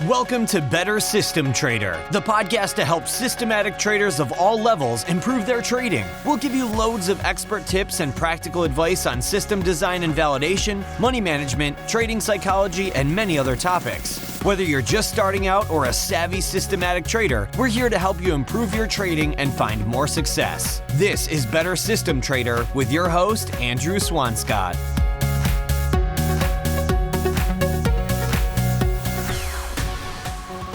Welcome to Better System Trader, the podcast to help systematic traders of all levels improve their trading. We'll give you loads of expert tips and practical advice on system design and validation, money management, trading psychology, and many other topics. Whether you're just starting out or a savvy systematic trader, we're here to help you improve your trading and find more success. This is Better System Trader with your host, Andrew Swanscott.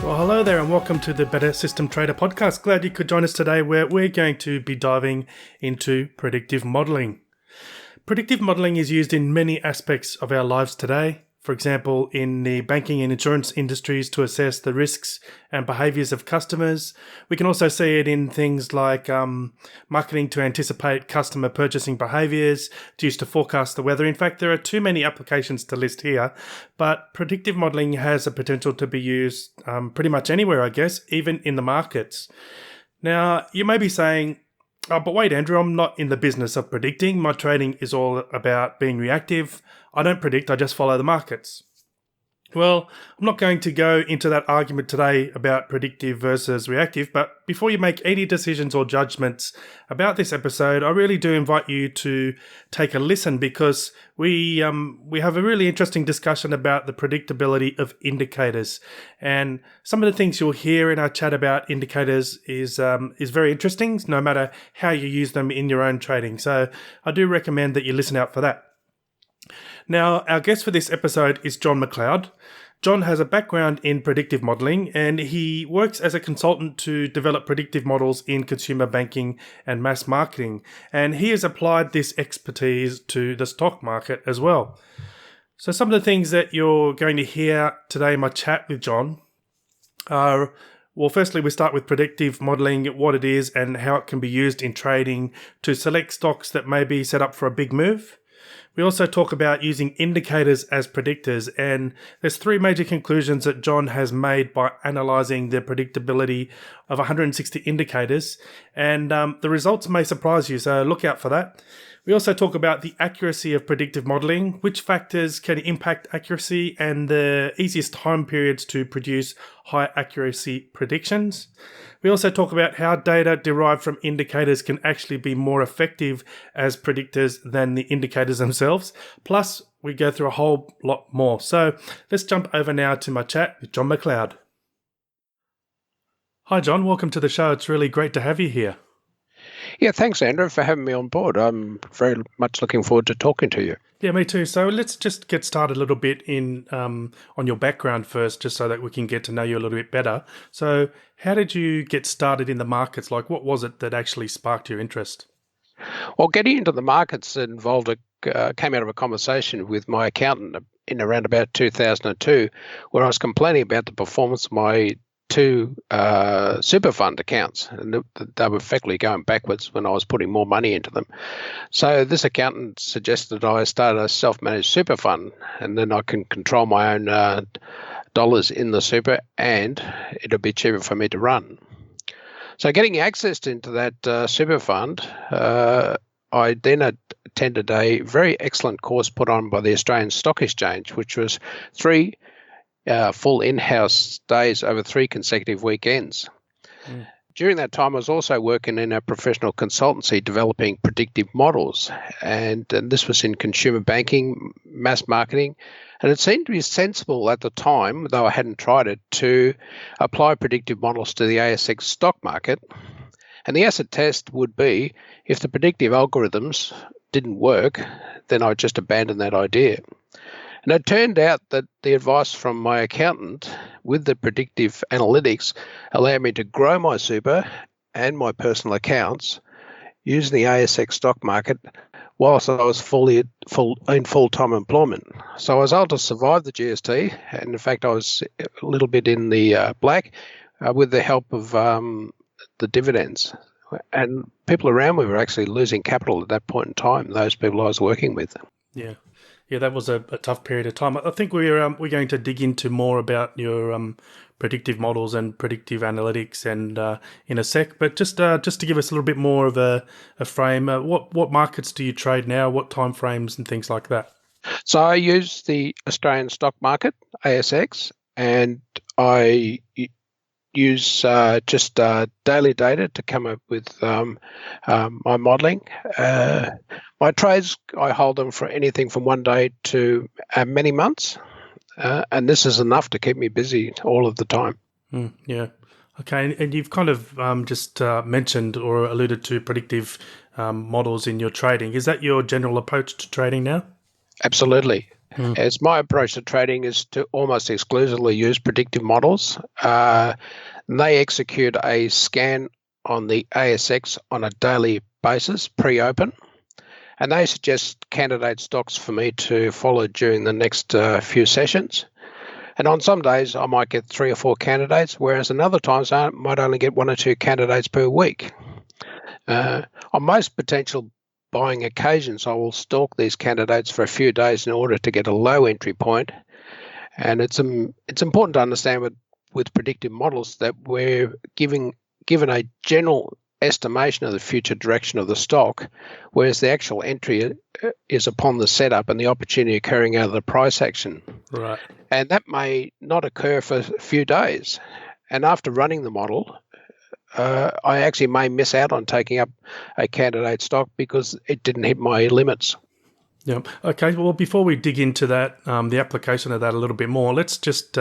Well, hello there and welcome to the Better System Trader podcast. Glad you could join us today where we're going to be diving into predictive modeling. Predictive modeling is used in many aspects of our lives today. For example, in the banking and insurance industries to assess the risks and behaviours of customers. We can also see it in things like marketing to anticipate customer purchasing behaviours, to use to forecast the weather. In fact, there are too many applications to list here, but predictive modelling has a potential to be used pretty much anywhere, I guess, even in the markets. Now, you may be saying, oh, but wait, Andrew, I'm not in the business of predicting. My trading is all about being reactive. I don't predict, I just follow the markets. Well, I'm not going to go into that argument today about predictive versus reactive, but before you make any decisions or judgments about this episode, I really do invite you to take a listen because we have a really interesting discussion about the predictability of indicators. And some of the things you'll hear in our chat about indicators is very interesting, no matter how you use them in your own trading. So I do recommend that you listen out for that. Now, our guest for this episode is John MacLeod. John has a background in predictive modelling and he works as a consultant to develop predictive models in consumer banking and mass marketing. And he has applied this expertise to the stock market as well. So some of the things that you're going to hear today in my chat with John are, well, firstly, we start with predictive modelling, what it is and how it can be used in trading to select stocks that may be set up for a big move. We also talk about using indicators as predictors, and there's three major conclusions that John has made by analysing the predictability of 160 indicators, and the results may surprise you, so look out for that. We also talk about the accuracy of predictive modelling, which factors can impact accuracy, and the easiest time periods to produce high accuracy predictions. We also talk about how data derived from indicators can actually be more effective as predictors than the indicators themselves. Plus, we go through a whole lot more. So let's jump over now to my chat with John MacLeod. Hi, John. Welcome to the show. It's really great to have you here. Yeah, thanks, Andrew, for having me on board. I'm very much looking forward to talking to you. Yeah, me too. So let's just get started a little bit in on your background first, just so that we can get to know you a little bit better. So how did you get started in the markets? Like, what was it that actually sparked your interest? Well, getting into the markets came out of a conversation with my accountant in around about 2002, where I was complaining about the performance of my two super fund accounts, and they were effectively going backwards when I was putting more money into them. So this accountant suggested I start a self-managed super fund, and then I can control my own dollars in the super, and it'll be cheaper for me to run. So getting access into that super fund, I then attended a very excellent course put on by the Australian Stock Exchange, which was three full in-house days over 3 consecutive weekends. During that time, I was also working in a professional consultancy developing predictive models, and this was in consumer banking, mass marketing, and it seemed to be sensible at the time, though I hadn't tried it, to apply predictive models to the ASX stock market. And the acid test would be, if the predictive algorithms didn't work, then I'd just abandon that idea. And it turned out that the advice from my accountant with the predictive analytics allowed me to grow my super and my personal accounts using the ASX stock market whilst I was in full-time employment. So I was able to survive the GST, and in fact I was a little bit in the black with the help of the dividends. And people around me were actually losing capital at that point in time, those people I was working with. Yeah, that was a tough period of time. I think we're going to dig into more about your predictive models and predictive analytics and in a sec. But just to give us a little bit more of a frame, what markets do you trade now? What time frames and things like that? So I use the Australian stock market, ASX, and I use just daily data to come up with my modelling. My trades, I hold them for anything from 1 day to many months, and this is enough to keep me busy all of the time. Yeah. Okay, and you've kind of just mentioned or alluded to predictive models in your trading. Is that your general approach to trading now? Absolutely. As my approach to trading is to almost exclusively use predictive models. They execute a scan on the ASX on a daily basis, pre-open, and they suggest candidate stocks for me to follow during the next few sessions. And on some days, I might get 3 or 4 candidates, whereas on other times, I might only get 1 or 2 candidates per week. On most potential buying occasions, I will stalk these candidates for a few days in order to get a low entry point. And it's important to understand with predictive models that we're given a general estimation of the future direction of the stock, whereas the actual entry is upon the setup and the opportunity occurring out of the price action. Right. And that may not occur for a few days. And after running the model, I actually may miss out on taking up a candidate stock because it didn't hit my limits. Yeah. Okay. Well, before we dig into that, the application of that a little bit more, let's just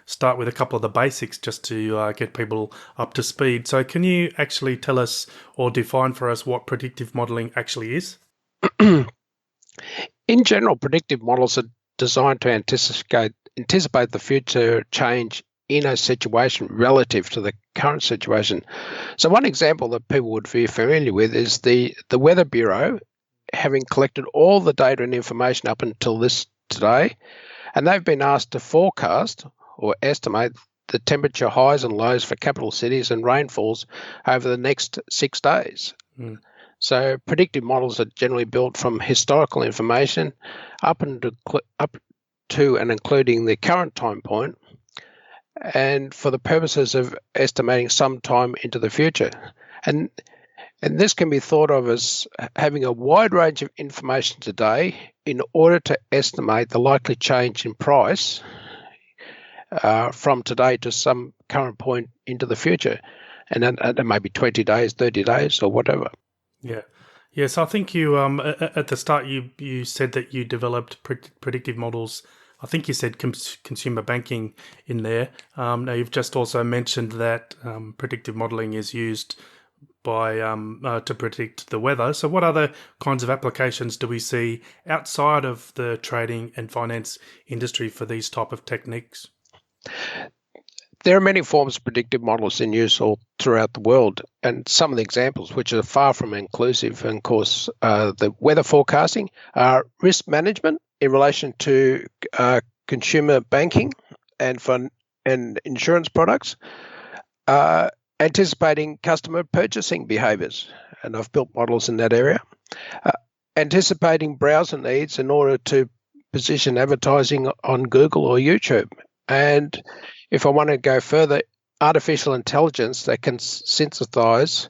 start with a couple of the basics just to get people up to speed. So can you actually tell us or define for us what predictive modelling actually is? In general, predictive models are designed to anticipate the future change in a situation relative to the current situation. So one example that people would be familiar with is the Weather Bureau, having collected all the data and information up until today, and they've been asked to forecast or estimate the temperature highs and lows for capital cities and rainfalls over the next 6 days. So predictive models are generally built from historical information up to and including the current time point, and for the purposes of estimating some time into the future. And this can be thought of as having a wide range of information today in order to estimate the likely change in price from today to some current point into the future. And then it may be 20 days, 30 days, or whatever. Yeah. Yes, I think you at the start you said that you developed predictive models. I think you said consumer banking in there. Now you've just also mentioned that predictive modelling is used by to predict the weather. So what other kinds of applications do we see outside of the trading and finance industry for these type of techniques? There are many forms of predictive models in use all throughout the world, and some of the examples, which are far from inclusive, and of course, the weather forecasting, are risk management in relation to consumer banking and insurance products, anticipating customer purchasing behaviours, and I've built models in that area, anticipating browser needs in order to position advertising on Google or YouTube. And if I want to go further, artificial intelligence that can synthesize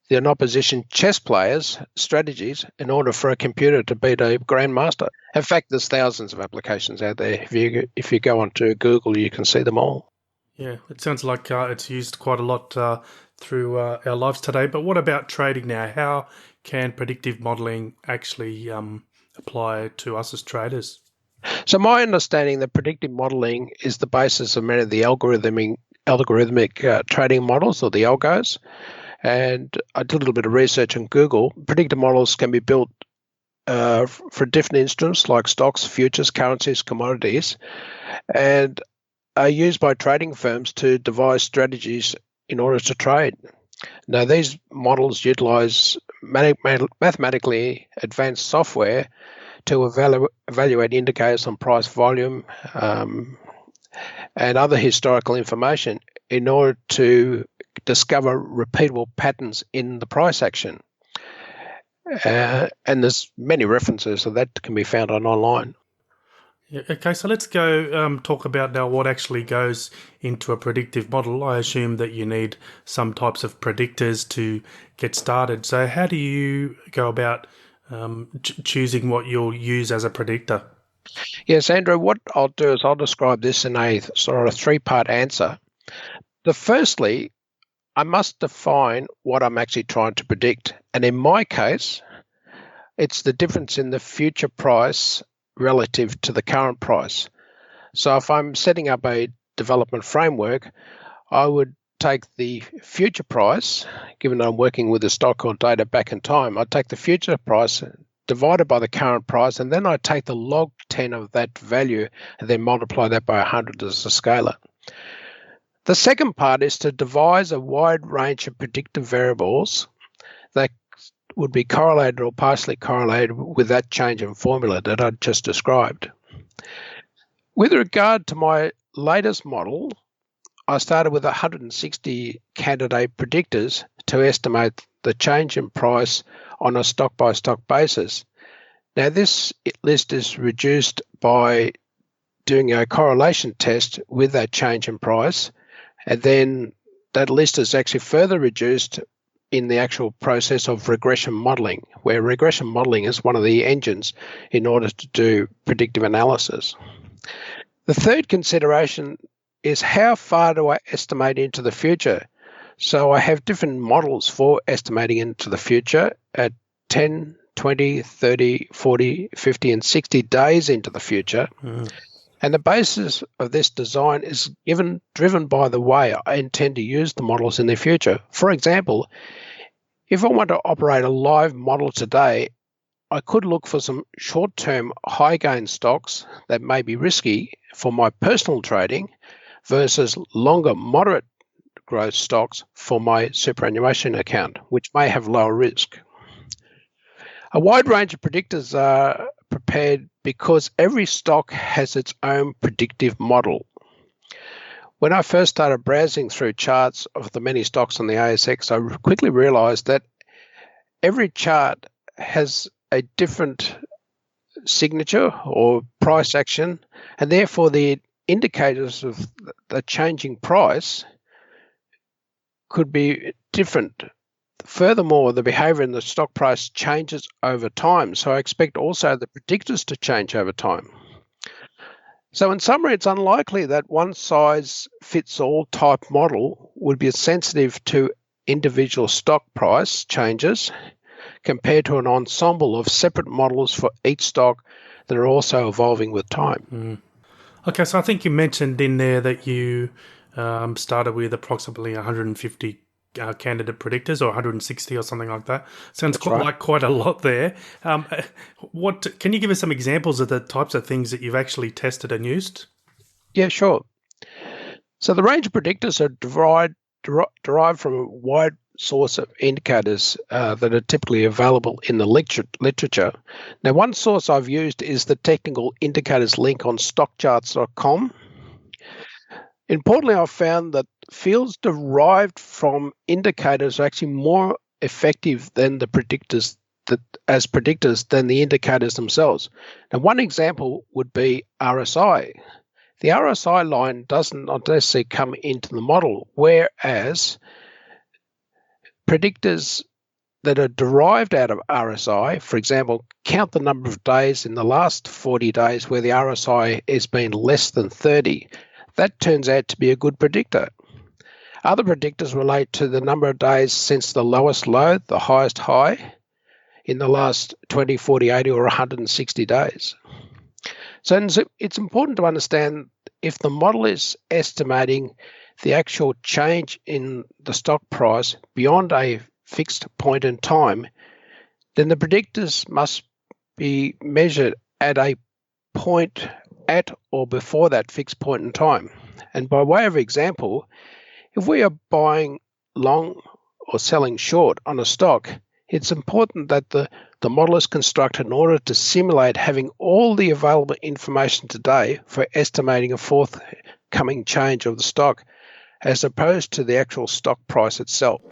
the opposition chess players' strategies in order for a computer to beat a grandmaster. In fact, there's thousands of applications out there. If you go onto Google, you can see them all. Yeah, it sounds like it's used quite a lot through our lives today. But what about trading now? How can predictive modelling actually apply to us as traders? So my understanding that predictive modelling is the basis of many of the algorithmic trading models, or the algos. And I did a little bit of research on Google. Predictive models can be built for different instruments like stocks, futures, currencies, commodities, and are used by trading firms to devise strategies in order to trade. Now, these models utilize mathematically advanced software to evaluate indicators on price, volume, and other historical information in order to discover repeatable patterns in the price action. And there's many references of that can be found online. Yeah, okay, so let's go talk about now what actually goes into a predictive model. I assume that you need some types of predictors to get started. So how do you go about choosing what you'll use as a predictor? Yes, Andrew, what I'll do is I'll describe this in a sort of three-part answer. Firstly, I must define what I'm actually trying to predict. And in my case, it's the difference in the future price relative to the current price. So if I'm setting up a development framework, I would take the future price, given that I'm working with historical data back in time, I'd take the future price divided by the current price, and then I take the log 10 of that value and then multiply that by 100 as a scalar. The second part is to devise a wide range of predictive variables that would be correlated or partially correlated with that change in formula that I just described. With regard to my latest model, I started with 160 candidate predictors to estimate the change in price on a stock-by-stock basis. Now, this list is reduced by doing a correlation test with that change in price, and then that list is actually further reduced in the actual process of regression modeling, where regression modeling is one of the engines in order to do predictive analysis. The third consideration is how far do I estimate into the future? So I have different models for estimating into the future at 10, 20, 30, 40, 50, and 60 days into the future. And the basis of this design is driven by the way I intend to use the models in the future. For example, if I want to operate a live model today, I could look for some short-term high-gain stocks that may be risky for my personal trading versus longer moderate growth stocks for my superannuation account, which may have lower risk. A wide range of predictors are prepared because every stock has its own predictive model. When I first started browsing through charts of the many stocks on the ASX, I quickly realized that every chart has a different signature or price action, and therefore the indicators of the changing price could be different. Furthermore, the behavior in the stock price changes over time, so I expect also the predictors to change over time. So in summary, it's unlikely that one-size-fits-all type model would be sensitive to individual stock price changes compared to an ensemble of separate models for each stock that are also evolving with time. Okay, so I think you mentioned in there that you started with approximately 150 candidate predictors, or 160 or something like that. Sounds like quite a lot there. What can you give us some examples of the types of things that you've actually tested and used? Yeah, sure. So the range of predictors are derived from a wide source of indicators that are typically available in the literature. Now, one source I've used is the technical indicators link on stockcharts.com. Importantly, I've found that fields derived from indicators are actually more effective than the predictors as predictors than the indicators themselves. Now, one example would be RSI. The RSI line doesn't necessarily come into the model, whereas predictors that are derived out of RSI, for example, count the number of days in the last 40 days where the RSI has been less than 30. That turns out to be a good predictor. Other predictors relate to the number of days since the lowest low, the highest high, in the last 20, 40, 80, or 160 days. So it's important to understand if the model is estimating the actual change in the stock price beyond a fixed point in time, then the predictors must be measured at a point at or before that fixed point in time. And by way of example, if we are buying long or selling short on a stock, it's important that the model is constructed in order to simulate having all the available information today for estimating a forthcoming change of the stock, as opposed to the actual stock price itself.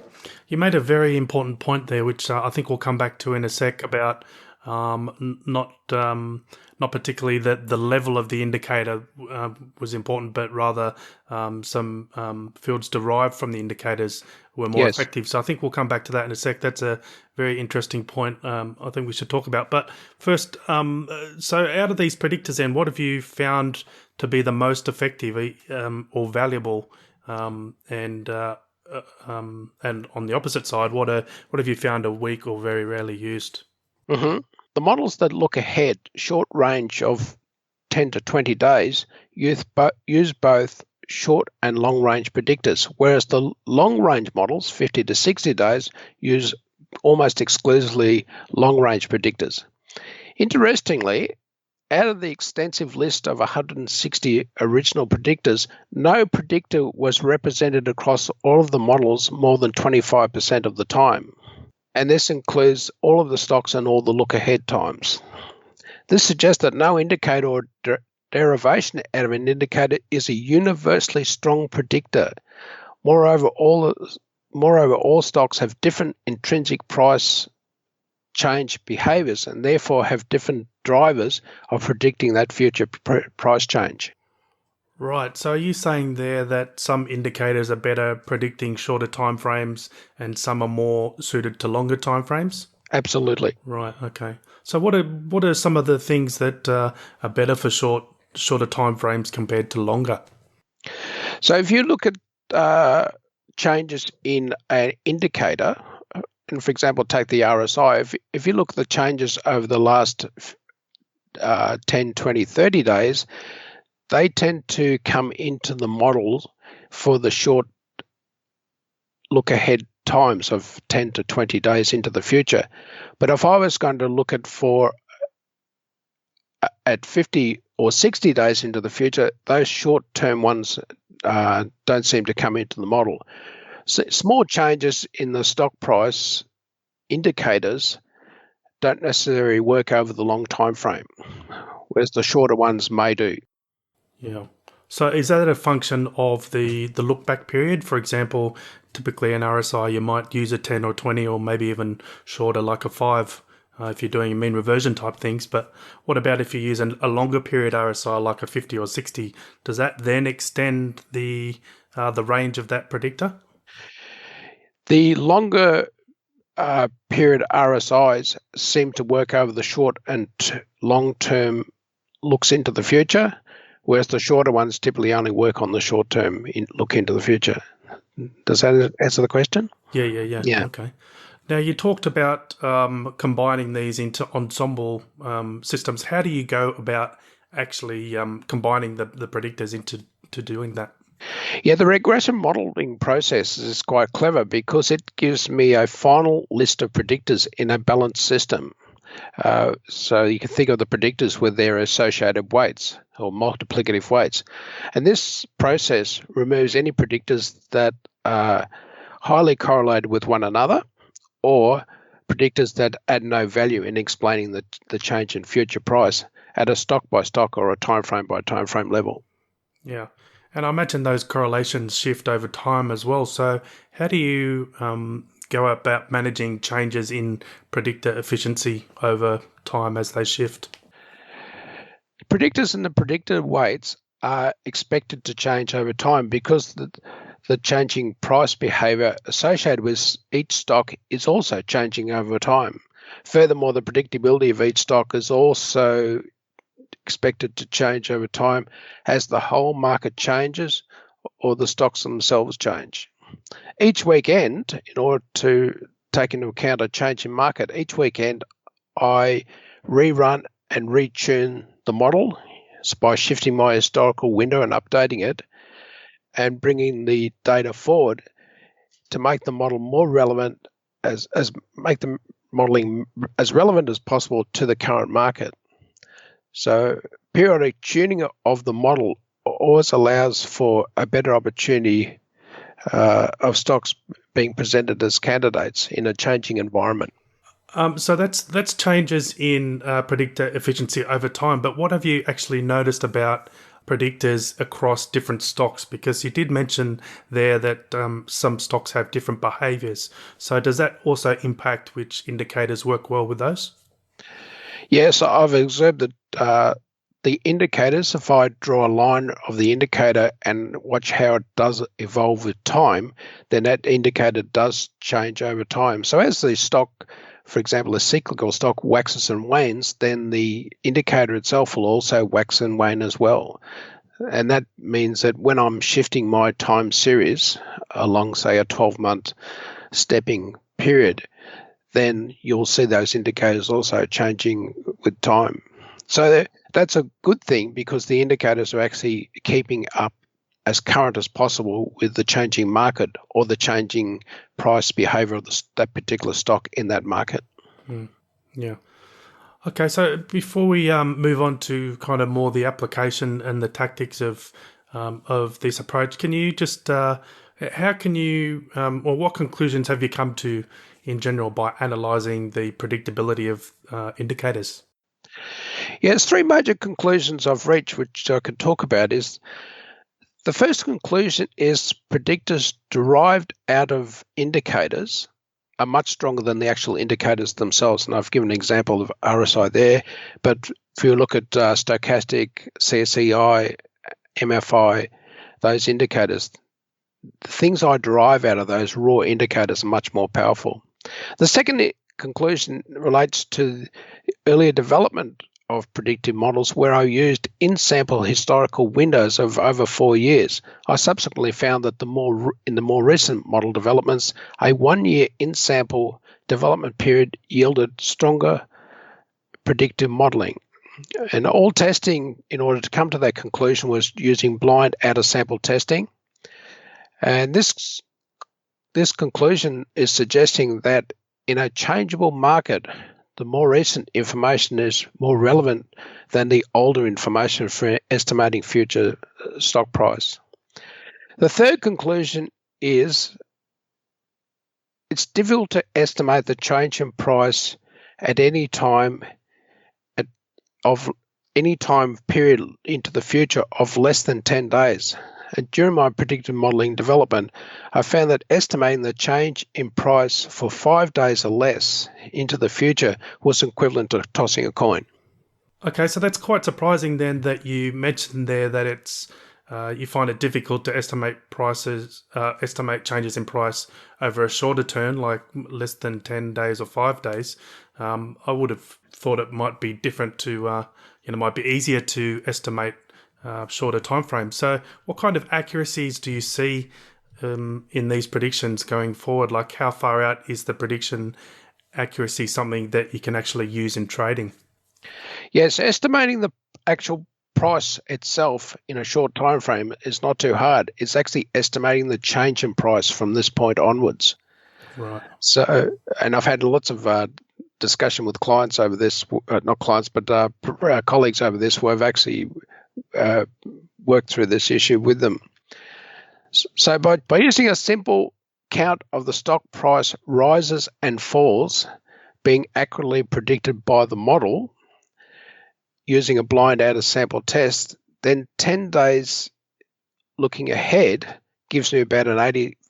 You made a very important point there, which I think we'll come back to in a sec, about Not particularly that the level of the indicator was important, but rather some fields derived from the indicators were more Yes. effective. So I think we'll come back to that in a sec. That's a very interesting point I think we should talk about. But first, so out of these predictors then, what have you found to be the most effective or valuable? And on the opposite side, what have you found are weak or very rarely used? hmm The models that look ahead, short range of 10 to 20 days, use both short and long range predictors, whereas the long range models, 50 to 60 days, use almost exclusively long range predictors. Interestingly, out of the extensive list of 160 original predictors, no predictor was represented across all of the models more than 25% of the time. And this includes all of the stocks and all the look-ahead times. This suggests that no indicator or derivation out of an indicator is a universally strong predictor. Moreover, all stocks have different intrinsic price change behaviours and therefore have different drivers of predicting that future price change. Right. So are you saying there that some indicators are better predicting shorter timeframes and some are more suited to longer timeframes? Absolutely. Right. Okay. So what are some of the things that are better for shorter timeframes compared to longer? So if you look at changes in an indicator, and for example, take the RSI, if you look at the changes over the last 10, 20, 30 days, they tend to come into the model for the short look ahead times of 10 to 20 days into the future. But if I was going to look at 50 or 60 days into the future, those short-term ones don't seem to come into the model. So small changes in the stock price indicators don't necessarily work over the long time frame, whereas the shorter ones may do. Yeah. So is that a function of the look back period? For example, typically in RSI, you might use a 10 or 20 or maybe even shorter like a 5 if you're doing mean reversion type things. But what about if you use a longer period RSI like a 50 or 60? Does that then extend the range of that predictor? The longer period RSIs seem to work over the short and long-term looks into the future, whereas the shorter ones typically only work on the short-term look into the future. Does that answer the question? Yeah. Okay. Now, you talked about combining these into ensemble systems. How do you go about actually combining the predictors into doing that? Yeah, the regression modeling process is quite clever because it gives me a final list of predictors in a balanced system. So you can think of the predictors with their associated weights or multiplicative weights. And this process removes any predictors that are highly correlated with one another or predictors that add no value in explaining the change in future price at a stock by stock or a time frame by time frame level. Yeah. And I imagine those correlations shift over time as well. So how do you go about managing changes in predictor efficiency over time as they shift? Predictors and the predictor weights are expected to change over time because the changing price behavior associated with each stock is also changing over time. Furthermore, the predictability of each stock is also expected to change over time as the whole market changes or the stocks themselves change. Each weekend, in order to take into account a change in market, each weekend I rerun and retune the model by shifting my historical window and updating it and bringing the data forward to make the model more relevant make the modeling as relevant as possible to the current market. So periodic tuning of the model always allows for a better opportunity of stocks being presented as candidates in a changing environment. So that's changes in predictor efficiency over time. But what have you actually noticed about predictors across different stocks? Because you did mention there that some stocks have different behaviours. So does that also impact which indicators work well with those? Yes, I've observed that the indicators, if I draw a line of the indicator and watch how it does evolve with time, then that indicator does change over time. So as the stock, for example, a cyclical stock waxes and wanes, then the indicator itself will also wax and wane as well. And that means that when I'm shifting my time series along, say, a 12-month stepping period, then you'll see those indicators also changing with time. So that's a good thing because the indicators are actually keeping up as current as possible with the changing market or the changing price behavior of that particular stock in that market. Yeah. Okay, so before we move on to kind of more the application and the tactics of this approach, can you just how can you or what conclusions have you come to in general by analysing the predictability of indicators? Yes, three major conclusions I've reached, which I could talk about, is the first conclusion is predictors derived out of indicators are much stronger than the actual indicators themselves. And I've given an example of RSI there, but if you look at stochastic, CSEI, MFI, those indicators, the things I derive out of those raw indicators are much more powerful. The second conclusion relates to earlier development of predictive models where I used in-sample historical windows of over 4 years. I subsequently found that in the more recent model developments, a 1-year in-sample development period yielded stronger predictive modeling. And all testing in order to come to that conclusion was using blind out-of-sample testing. And this conclusion is suggesting that in a changeable market, the more recent information is more relevant than the older information for estimating future stock price. The third conclusion is it's difficult to estimate the change in price at any time of any time period into the future of less than 10 days. And during my predictive modeling development, I found that estimating the change in price for 5 days or less into the future was equivalent to tossing a coin. Okay, so that's quite surprising then that you mentioned there that it's you find it difficult to estimate changes in price over a shorter term, like less than 10 days or 5 days. I would have thought it might be different to, might be easier to estimate shorter time frames. So what kind of accuracies do you see in these predictions going forward? Like how far out is the prediction accuracy something that you can actually use in trading? Yes, estimating the actual price itself in a short time frame is not too hard. It's actually estimating the change in price from this point onwards. Right. So, and I've had lots of discussion with clients over this, not clients, but colleagues over this who have actually worked through this issue with them. So by using a simple count of the stock price rises and falls being accurately predicted by the model using a blind out-of-sample test, then 10 days looking ahead gives me about an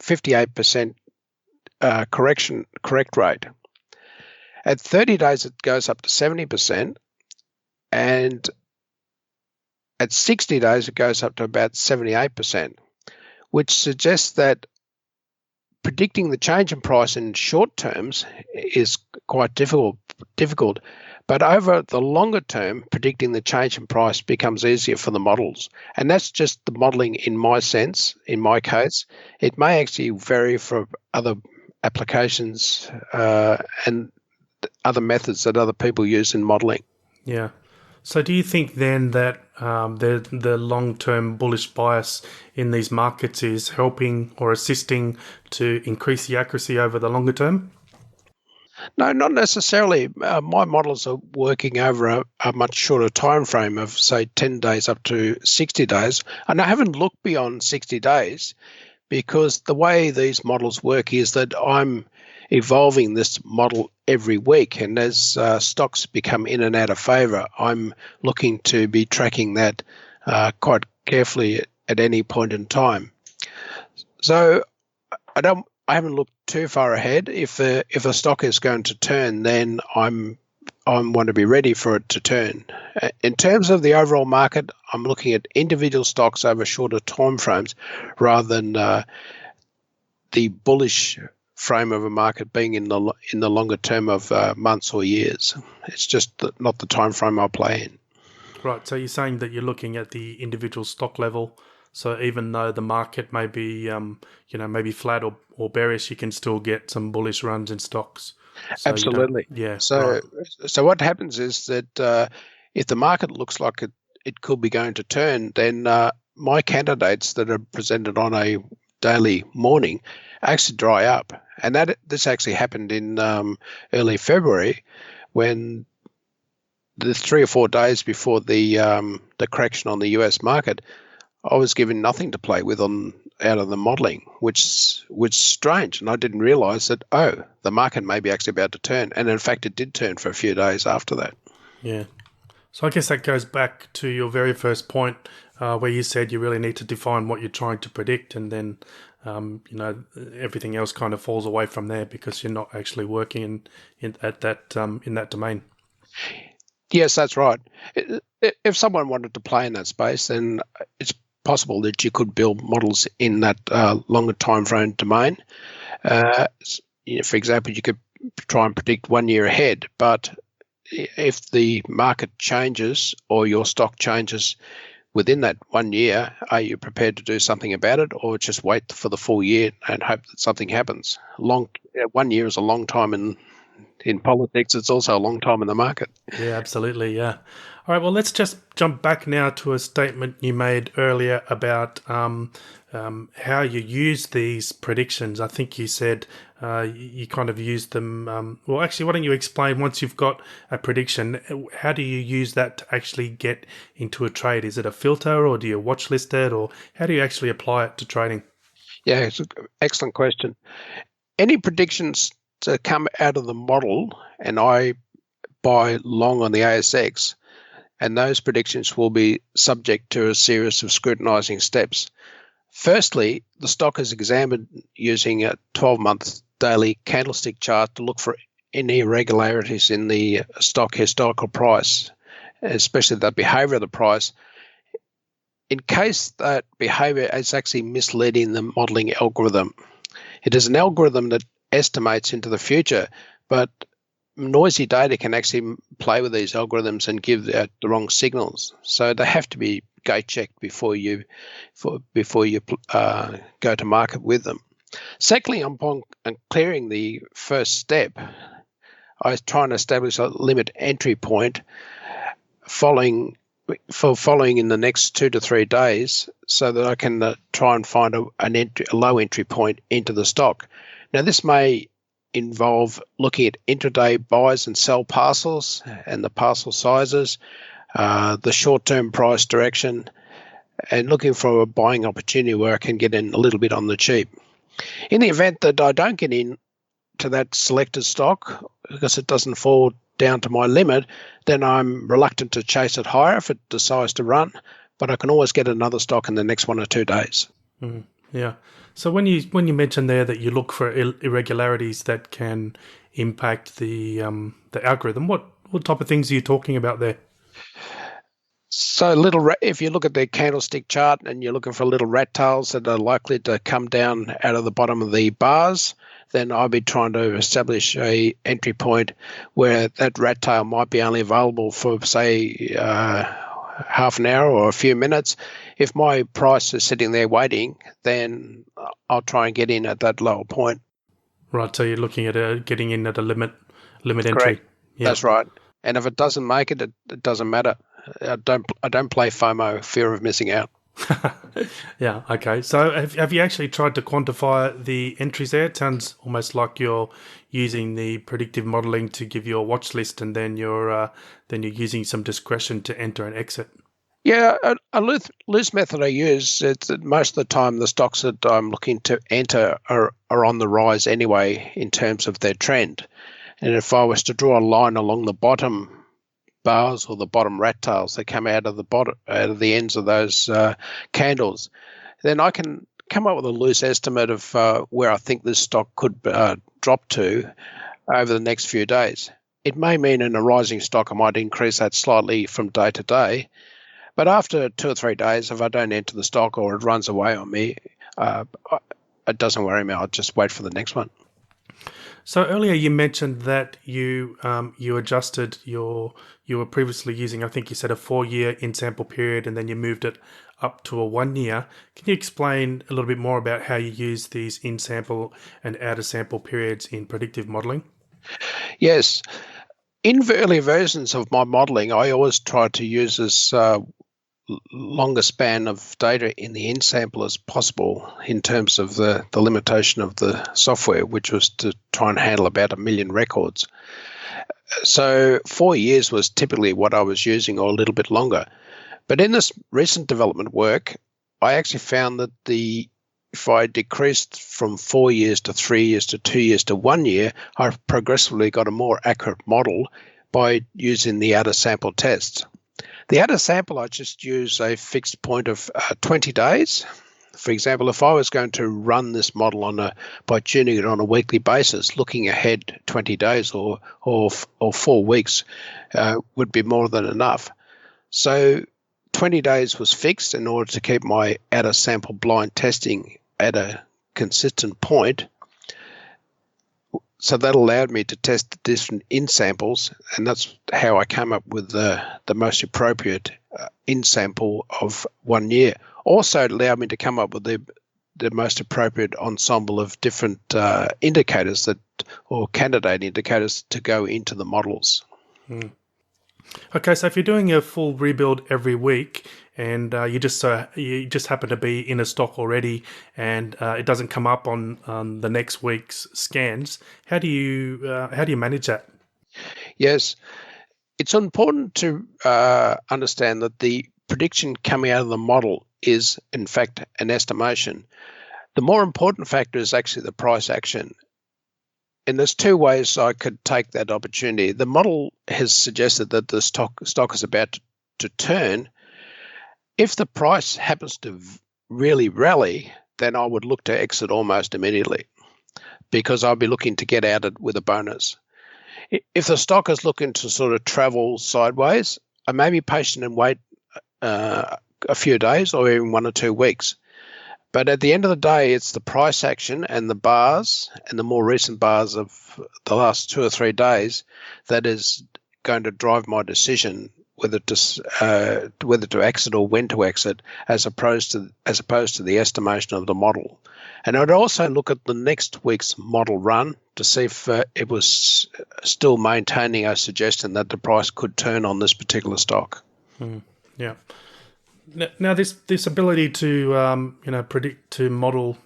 58% correct rate. At 30 days, it goes up to 70%, and at 60 days, it goes up to about 78%, which suggests that predicting the change in price in short terms is quite difficult. But over the longer term, predicting the change in price becomes easier for the models. And that's just the modeling in my sense, in my case. It may actually vary for other applications and other methods that other people use in modeling. Yeah. So do you think then that the long-term bullish bias in these markets is helping or assisting to increase the accuracy over the longer term? No, not necessarily. My models are working over a much shorter time frame of, say, 10 days up to 60 days. And I haven't looked beyond 60 days because the way these models work is that I'm evolving this model every week. And as stocks become in and out of favor, I'm looking to be tracking that quite carefully at any point in time. So I haven't looked too far ahead. If a stock is going to turn, then I'm I want to be ready for it to turn. In terms of the overall market, I'm looking at individual stocks over shorter time frames rather than the bullish frame of a market being in the longer term of months or years. It's just not the time frame I play in. Right. So you're saying that you're looking at the individual stock level. So even though the market may be, maybe flat or bearish, you can still get some bullish runs in stocks. So Absolutely. Right. So what happens is that if the market looks like it could be going to turn, then my candidates that are presented on a daily morning actually dry up. And this actually happened in early February, when the 3 or 4 days before the correction on the US market, I was given nothing to play with out of the modelling, which was strange, and I didn't realise that the market may be actually about to turn, and in fact it did turn for a few days after that. Yeah. So I guess that goes back to your very first point, where you said you really need to define what you're trying to predict, and then everything else kind of falls away from there because you're not actually working in that domain. Yes, that's right. If someone wanted to play in that space, then it's possible that you could build models in that longer time frame domain. For example, you could try and predict 1 year ahead, but if the market changes or your stock changes within that 1 year, are you prepared to do something about it, or just wait for the full year and hope that something happens? 1 year is a long time in politics. It's also a long time in the market. Yeah, absolutely. Yeah. All right. Well, let's just jump back now to a statement you made earlier about how you use these predictions. I think you said you kind of use them. Well, actually, why don't you explain, once you've got a prediction, how do you use that to actually get into a trade? Is it a filter, or do you watch list it, or how do you actually apply it to trading? Yeah, it's an excellent question. Any predictions that come out of the model, and I buy long on the ASX, and those predictions will be subject to a series of scrutinising steps. Firstly, the stock is examined using a 12-month daily candlestick chart to look for any irregularities in the stock historical price, especially the behaviour of the price. In case that behaviour is actually misleading the modelling algorithm, it is an algorithm that estimates into the future, but noisy data can actually play with these algorithms and give out the wrong signals. So they have to be gate checked before you go to market with them. Secondly, upon clearing the first step, I try and establish a limit entry point following in the next 2 to 3 days, so that I can try and find a low entry point into the stock. Now, this may involve looking at intraday buys and sell parcels and the parcel sizes, the short-term price direction, and looking for a buying opportunity where I can get in a little bit on the cheap. In the event that I don't get in to that selected stock because it doesn't fall down to my limit, then I'm reluctant to chase it higher if it decides to run, but I can always get another stock in the next 1 or 2 days. Yeah. So when you mentioned there that you look for irregularities that can impact the algorithm, what type of things are you talking about there? So if you look at the candlestick chart and you're looking for little rat tails that are likely to come down out of the bottom of the bars, then I'll be trying to establish a entry point where that rat tail might be only available for, say, half an hour or a few minutes. If my price is sitting there waiting, then I'll try and get in at that lower point. Right. So you're looking at getting in at a limit entry. Correct. Yep. That's right. And if it doesn't make it, it doesn't matter. I don't play FOMO, fear of missing out. Yeah. Okay. So have you actually tried to quantify the entries there? It sounds almost like you're using the predictive modelling to give you a watch list, and then you're using some discretion to enter and exit. Yeah, a loose method I use is that most of the time the stocks that I'm looking to enter are on the rise anyway in terms of their trend. And if I was to draw a line along the bottom bars or the bottom rat tails that come out of the ends of those candles, then I can come up with a loose estimate of where I think this stock could drop to over the next few days. it may mean in a rising stock I might increase that slightly from day to day. But after 2 or 3 days, if I don't enter the stock or it runs away on me, it doesn't worry me. I'll just wait for the next one. So earlier you mentioned that you adjusted you were previously using, I think you said, a 4-year in-sample period, and then you moved it up to a 1 year. Can you explain a little bit more about how you use these in-sample and out-of-sample periods in predictive modelling? Yes. In early versions of my modelling, I always try to use this longer span of data in the in-sample as possible in terms of the limitation of the software, which was to try and handle about 1 million records. So 4 years was typically what I was using, or a little bit longer. But in this recent development work, I actually found that if I decreased from 4 years to 3 years to 2 years to 1 year, I progressively got a more accurate model by using the out-of-sample tests. The out-of-sample, I just use a fixed point of 20 days. For example, if I was going to run this model by tuning it on a weekly basis, looking ahead 20 days or 4 weeks would be more than enough. So 20 days was fixed in order to keep my out-of-sample blind testing at a consistent point. So that allowed me to test the different in-samples, and that's how I came up with the most appropriate in-sample of 1 year. Also, it allowed me to come up with the most appropriate ensemble of different indicators or candidate indicators to go into the models. Okay, so if you're doing a full rebuild every week, and you just happen to be in a stock already, and it doesn't come up on the next week's scans, how do you manage that? Yes, it's important to understand that the prediction coming out of the model is, in fact, an estimation. The more important factor is actually the price action. And there's 2 ways I could take that opportunity. The model has suggested that the stock is about to turn. If the price happens to really rally, then I would look to exit almost immediately, because I'll be looking to get out it with a bonus. If the stock is looking to sort of travel sideways, I may be patient and wait a few days or even 1 or 2 weeks. But at the end of the day, it's the price action and the bars, and the more recent bars of the last 2 or 3 days, that is going to drive my decision whether to exit or when to exit, as opposed to the estimation of the model. And I'd also look at the next week's model run to see if it was still maintaining a suggestion that the price could turn on this particular stock. Yeah. Now, this ability to predict, to model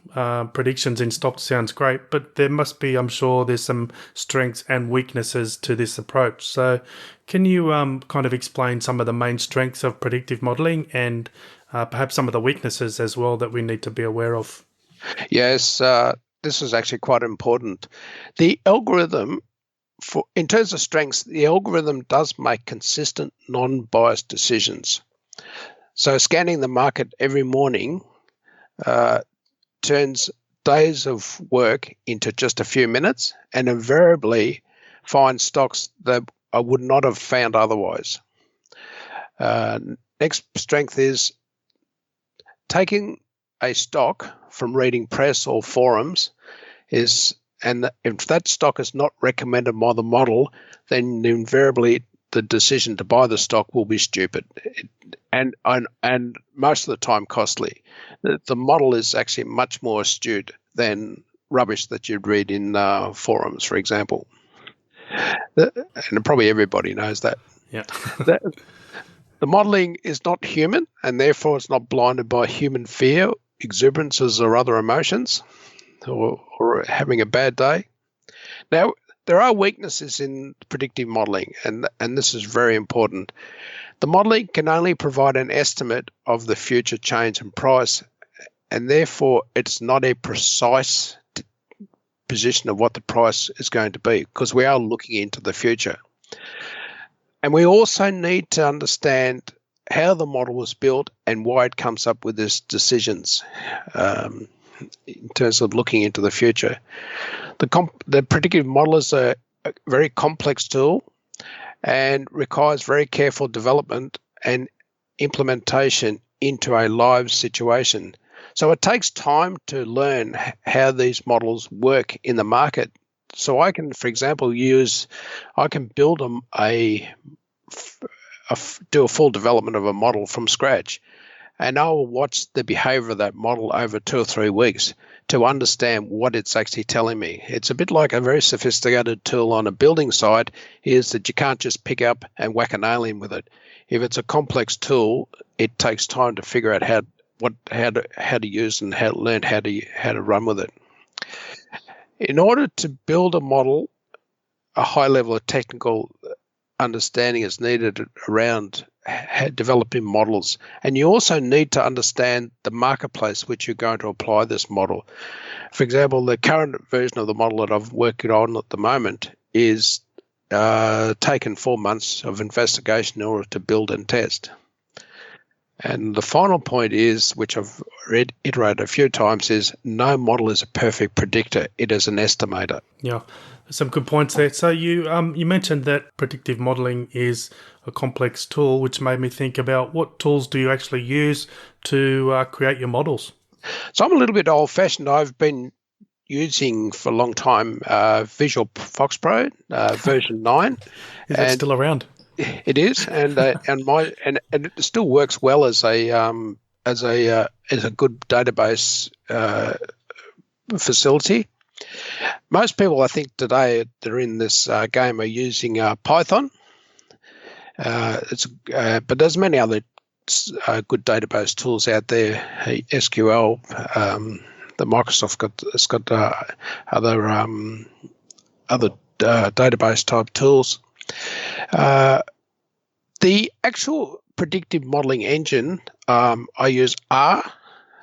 predictions in stocks sounds great, but there must be, I'm sure, there's some strengths and weaknesses to this approach. So, can you kind of explain some of the main strengths of predictive modelling and perhaps some of the weaknesses as well that we need to be aware of? Yes, this is actually quite important. The algorithm, in terms of strengths, the algorithm does make consistent, non-biased decisions. So scanning the market every morning turns days of work into just a few minutes, and invariably finds stocks that I would not have found otherwise. Next strength is taking a stock from reading press or forums and if that stock is not recommended by the model, then invariably the decision to buy the stock will be stupid and most of the time costly. The model is actually much more astute than rubbish that you'd read in forums, for example. And probably everybody knows that. Yeah. The modeling is not human, and therefore it's not blinded by human fear, exuberances, or other emotions, or having a bad day. Now, there are weaknesses in predictive modeling, and this is very important. The modeling can only provide an estimate of the future change in price, and therefore it's not a precise position of what the price is going to be, because we are looking into the future. And we also need to understand how the model was built and why it comes up with these decisions in terms of looking into the future. The predictive modelers are a very complex tool and requires very careful development and implementation into a live situation. So it takes time to learn how these models work in the market. So I can, for example, build do a full development of a model from scratch, and I will watch the behavior of that model over 2 or 3 weeks to understand what it's actually telling me. It's a bit like a very sophisticated tool on a building site, is that you can't just pick up and whack a nail in with it. If it's a complex tool, it takes time to figure out how to use and learn how to run with it. In order to build a model, a high level of technical understanding is needed around developing models, and you also need to understand the marketplace which you're going to apply this model. For example, the current version of the model that I've working on at the moment is taken 4 months of investigation in order to build and test. And the final point is, which I've iterated a few times, is no model is a perfect predictor. It is an estimator. Yeah, some good points there. So you mentioned that predictive modeling is a complex tool, which made me think about what tools do you actually use to create your models? So I'm a little bit old-fashioned. I've been using for a long time Visual Fox Pro version 9. Is that still around? It is, and it still works well as a good database facility. Most people, I think, today that are in this game are using Python. But there's many other good database tools out there. SQL, the Microsoft has got other database type tools. The actual predictive modeling engine, I use R.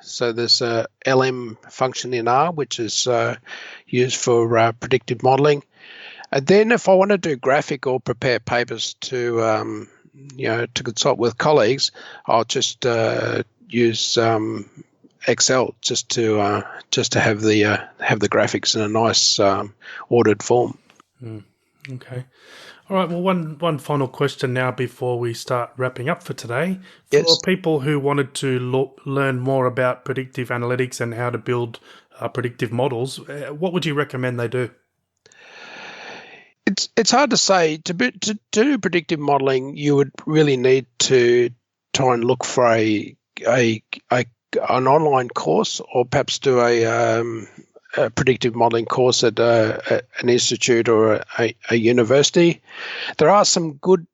So there's a LM function in R, which is used for predictive modeling. And then if I want to do graphic or prepare papers to consult with colleagues, I'll just use Excel just to have the graphics in a nice ordered form. Okay. All right. Well, one final question now before we start wrapping up for today. For Yes. people who wanted to learn more about predictive analytics and how to build predictive models, what would you recommend they do? It's hard to say. To do predictive modeling, you would really need to try and look for an online course, or perhaps do a predictive modeling course at an institute or a university. There are some good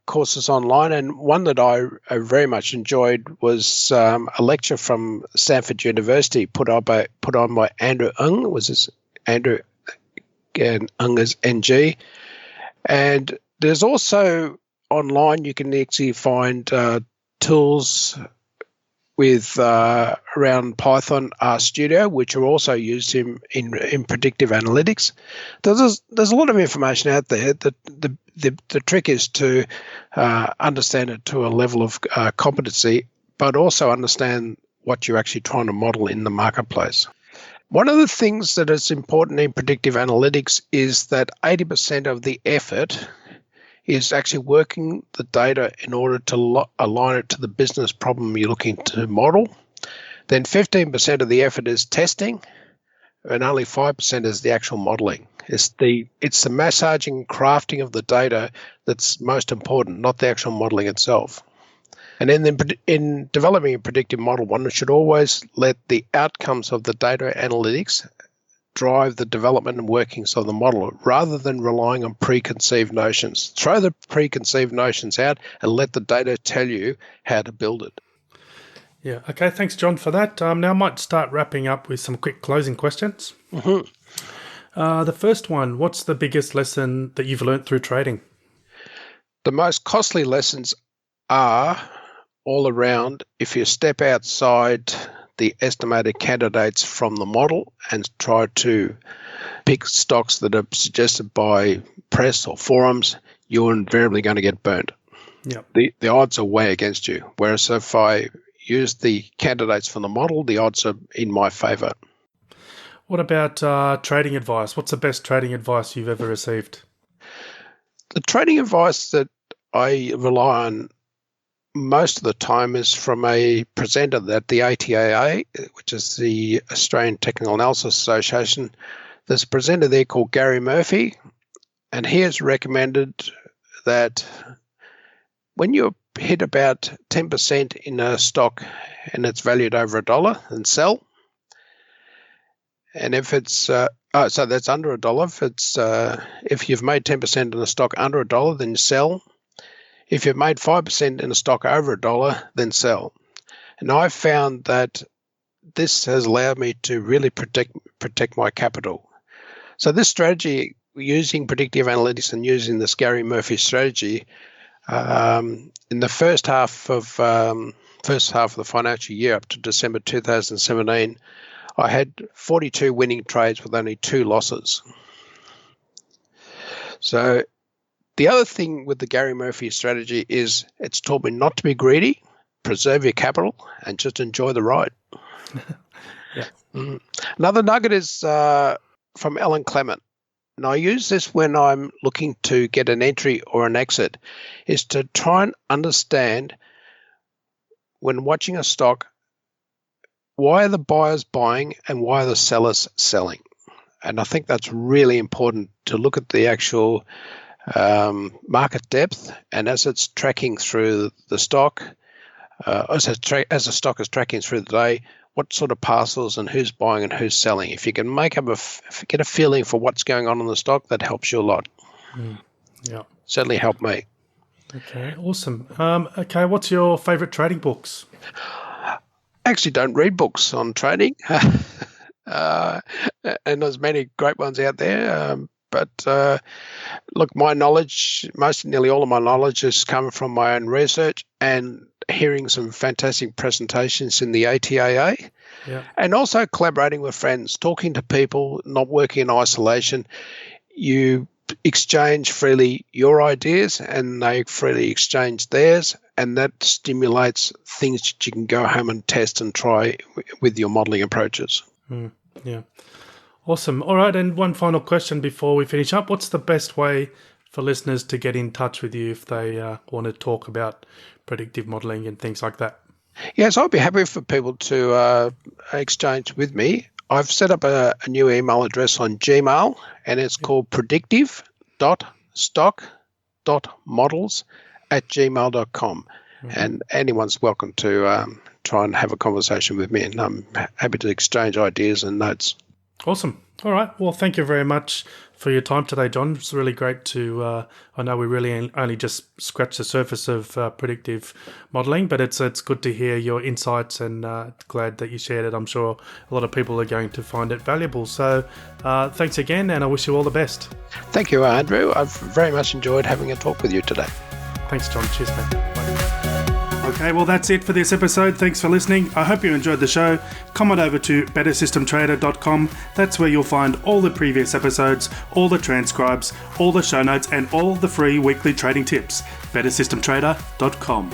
courses online, and one that I very much enjoyed was a lecture from Stanford University put on by Andrew Ng. Was this Andrew? And Ng is NG. And there's also online you can actually find tools with around Python RStudio, which are also used in predictive analytics. There's a lot of information out there. The trick is to understand it to a level of competency, but also understand what you're actually trying to model in the marketplace. One of the things that is important in predictive analytics is that 80% of the effort is actually working the data in order to align it to the business problem you're looking to model. Then 15% of the effort is testing, and only 5% is the actual modeling. It's the massaging and crafting of the data that's most important, not the actual modeling itself. And in developing a predictive model, one should always let the outcomes of the data analytics drive the development and workings of the model, rather than relying on preconceived notions. Throw the preconceived notions out and let the data tell you how to build it. Yeah. Okay. Thanks, John, for that. Now I might start wrapping up with some quick closing questions. Mm-hmm. The first one, what's the biggest lesson that you've learned through trading? The most costly lessons are all around if you step outside the estimated candidates from the model and try to pick stocks that are suggested by press or forums, you're invariably going to get burnt. Yep. The odds are way against you. Whereas if I use the candidates from the model, the odds are in my favour. What about trading advice? What's the best trading advice you've ever received? The trading advice that I rely on most of the time is from a presenter at the ATAA, which is the Australian Technical Analysis Association. There's a presenter there called Gary Murphy, and he has recommended that when you hit about 10% in a stock and it's valued over $1, then sell. And if it's so that's under $1. If you've made 10% in a stock under $1, then sell. If you've made 5% in a stock over $1, then sell. And I've found that this has allowed me to really protect my capital. So this strategy, using predictive analytics and using this Gary Murphy strategy, in the first half of the financial year up to December 2017, I had 42 winning trades with only 2 losses. So the other thing with the Gary Murphy strategy is it's taught me not to be greedy, preserve your capital, and just enjoy the ride. Yeah. Another nugget is from Alan Clement. And I use this when I'm looking to get an entry or an exit, is to try and understand when watching a stock, why are the buyers buying and why are the sellers selling? And I think that's really important to look at the actual market depth, and as it's tracking through the stock, as the stock is tracking through the day, what sort of parcels and who's buying and who's selling. If you can get a feeling for what's going on in the stock, that helps you a lot. Yeah, certainly helped me. Okay, awesome. Okay, what's your favourite trading books? I actually don't read books on trading, and there's many great ones out there. But look, my knowledge, nearly all of my knowledge has come from my own research and hearing some fantastic presentations in the ATAA, and also collaborating with friends, talking to people, not working in isolation. You exchange freely your ideas and they freely exchange theirs, and that stimulates things that you can go home and test and try with your modelling approaches. Yeah. Awesome. All right, and one final question before we finish up. What's the best way for listeners to get in touch with you if they want to talk about predictive modelling and things like that? Yes, I'd be happy for people to exchange with me. I've set up a new email address on Gmail, and it's called predictive.stock.models@gmail.com. And anyone's welcome to try and have a conversation with me, and I'm happy to exchange ideas and notes. Awesome. All right. Well, thank you very much for your time today, John. It's really great to, I know we really only just scratched the surface of predictive modelling, but it's good to hear your insights, and glad that you shared it. I'm sure a lot of people are going to find it valuable. So thanks again, and I wish you all the best. Thank you, Andrew. I've very much enjoyed having a talk with you today. Thanks, John. Cheers, mate. Bye. Okay, well, that's it for this episode. Thanks for listening. I hope you enjoyed the show. Come on over to bettersystemtrader.com. That's where you'll find all the previous episodes, all the transcribes, all the show notes, and all the free weekly trading tips. bettersystemtrader.com.